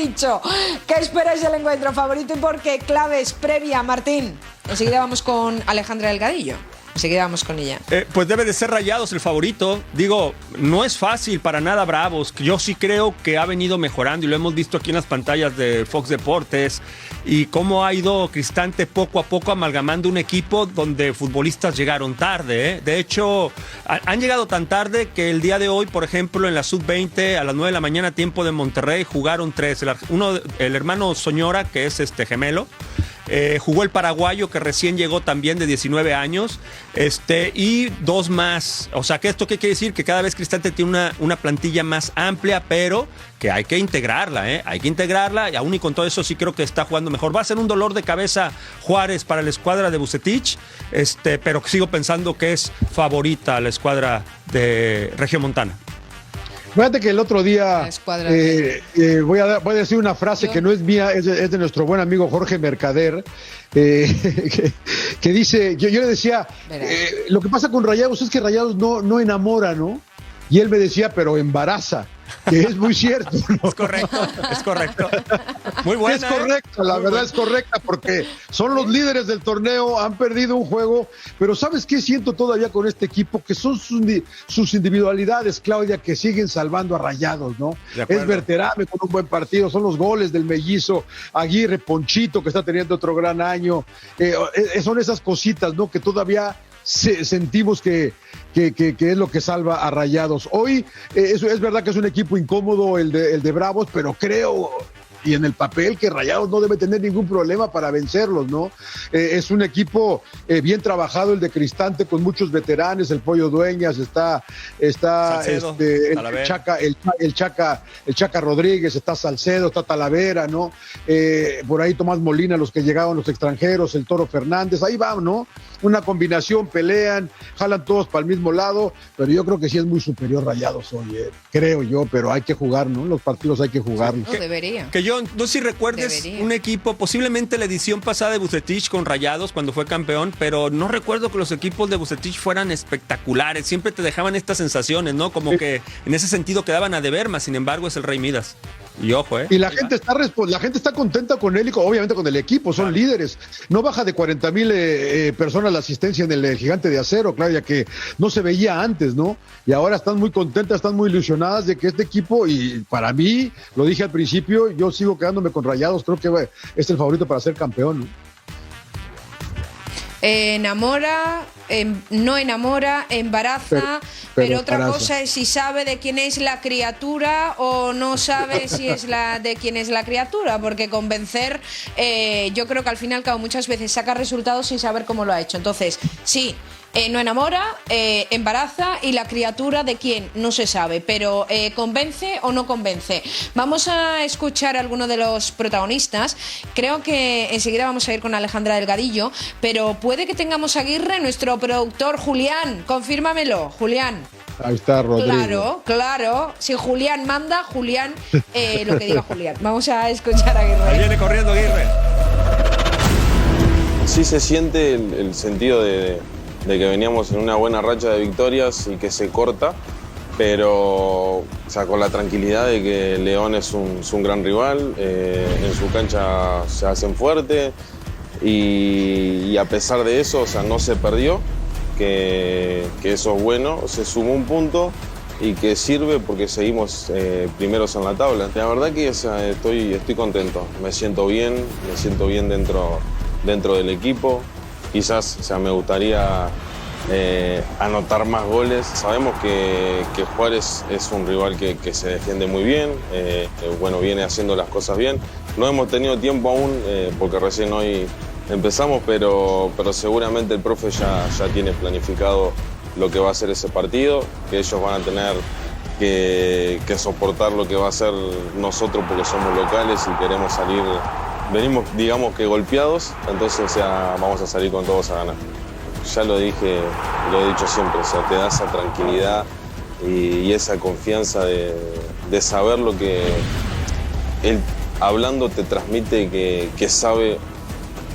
dicho. ¿Qué esperáis del encuentro favorito y por qué? Claves previa, Martín. Enseguida vamos con Alejandra Delgadillo. Enseguida vamos con ella. Pues debe de ser Rayados el favorito. Digo, no es fácil para nada Bravos. Yo sí creo que ha venido mejorando y lo hemos visto aquí en las pantallas de Fox Deportes y cómo ha ido Cristante poco a poco amalgamando un equipo donde futbolistas llegaron tarde, ¿eh? De hecho, han llegado tan tarde que el día de hoy, por ejemplo, en la Sub-20 a las 9 de la mañana, tiempo de Monterrey, jugaron 3. El hermano Soñora, que es gemelo, jugó el paraguayo que recién llegó también de 19 años y 2 más. O sea, que esto qué quiere decir, que cada vez Cristante tiene una plantilla más amplia, pero que hay que integrarla, hay que integrarla y aún y con todo eso sí creo que está jugando mejor. Va a ser un dolor de cabeza Juárez para la escuadra de Vucetich, pero sigo pensando que es favorita la escuadra de Regiomontana. Fíjate que el otro día voy a decir una frase que no es mía, es de nuestro buen amigo Jorge Mercader, que dice, yo le decía, lo que pasa con Rayados es que Rayados no enamora, ¿no? Y él me decía, pero embaraza, que es muy cierto, ¿no? Es correcto. Muy buena. Es correcta, la verdad es correcta, porque son los líderes del torneo, han perdido un juego, pero ¿sabes qué siento todavía con este equipo? Que son sus individualidades, Claudia, que siguen salvando a Rayados, ¿no? Es Berterame con un buen partido, son los goles del mellizo, Aguirre, Ponchito, que está teniendo otro gran año, son esas cositas, ¿no? Que todavía sentimos que es lo que salva a Rayados. Hoy es verdad que es un equipo incómodo el de Bravos, pero creo y en el papel que Rayados no debe tener ningún problema para vencerlos, ¿no? Es un equipo bien trabajado el de Cristante, con muchos veteranos, el Pollo Dueñas, está Salcedo, el Chaca Rodríguez, está Salcedo, está Talavera, ¿no? Por ahí Tomás Molina, los que llegaban los extranjeros, el Toro Fernández, ahí va, ¿no? Una combinación, pelean, jalan todos para el mismo lado, pero yo creo que sí es muy superior Rayados hoy, creo yo, pero hay que jugar, ¿no? Los partidos hay que jugarlos. No debería. Que yo, no sé si recuerdes un equipo, posiblemente la edición pasada de Vucetich con Rayados cuando fue campeón, pero no recuerdo que los equipos de Vucetich fueran espectaculares, siempre te dejaban estas sensaciones, ¿no? Como que en ese sentido quedaban a deber, más sin embargo es el Rey Midas. Y ojo, Y la gente está contenta con él y obviamente con el equipo, son líderes. No baja de 40,000 personas la asistencia en el Gigante de Acero, Claudia, que no se veía antes, ¿no? Y ahora están muy contentas, están muy ilusionadas de que este equipo, y para mí, lo dije al principio, yo sigo quedándome con Rayados, creo que es el favorito para ser campeón, ¿no? Enamora, no enamora, embaraza, pero otra embaraza. cosa es si sabe de quién es la criatura o no sabe si es de quién es la criatura, porque convencer, yo creo que al fin y al cabo muchas veces saca resultados sin saber cómo lo ha hecho. Entonces, sí, no enamora, embaraza, y la criatura de quién no se sabe, pero convence o no convence. Vamos a escuchar a alguno de los protagonistas. Creo que enseguida vamos a ir con Alejandra Delgadillo, pero puede que tengamos a Aguirre, nuestro productor Julián. Confírmamelo, Julián. Ahí está Rodrigo. Claro. Si Julián manda, Julián, lo que diga Julián. Vamos a escuchar a Aguirre. Ahí viene corriendo Aguirre. Sí se siente el sentido de que veníamos en una buena racha de victorias y que se corta, pero con la tranquilidad de que León es un gran rival, en su cancha se hacen fuerte y a pesar de eso, no se perdió, que eso es bueno, se sumó un punto y que sirve porque seguimos primeros en la tabla. La verdad que estoy contento, me siento bien dentro del equipo. Quizás me gustaría anotar más goles. Sabemos que Juárez es un rival que se defiende muy bien, viene haciendo las cosas bien. No hemos tenido tiempo aún porque recién hoy empezamos, pero seguramente el profe ya tiene planificado lo que va a ser ese partido, que ellos van a tener que soportar lo que va a ser nosotros porque somos locales y queremos salir. Venimos, digamos que golpeados, entonces vamos a salir con todos a ganar. Ya lo dije, lo he dicho siempre, te da esa tranquilidad y esa confianza de saber lo que él hablando te transmite que sabe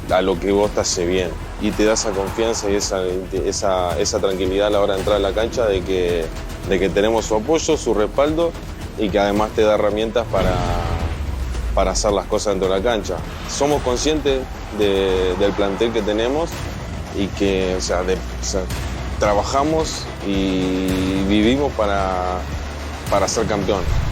a lo que vos te hace bien. Y te da esa confianza y esa tranquilidad a la hora de entrar a la cancha de que tenemos su apoyo, su respaldo y que además te da herramientas para hacer las cosas dentro de la cancha. Somos conscientes del plantel que tenemos y que trabajamos y vivimos para ser campeón.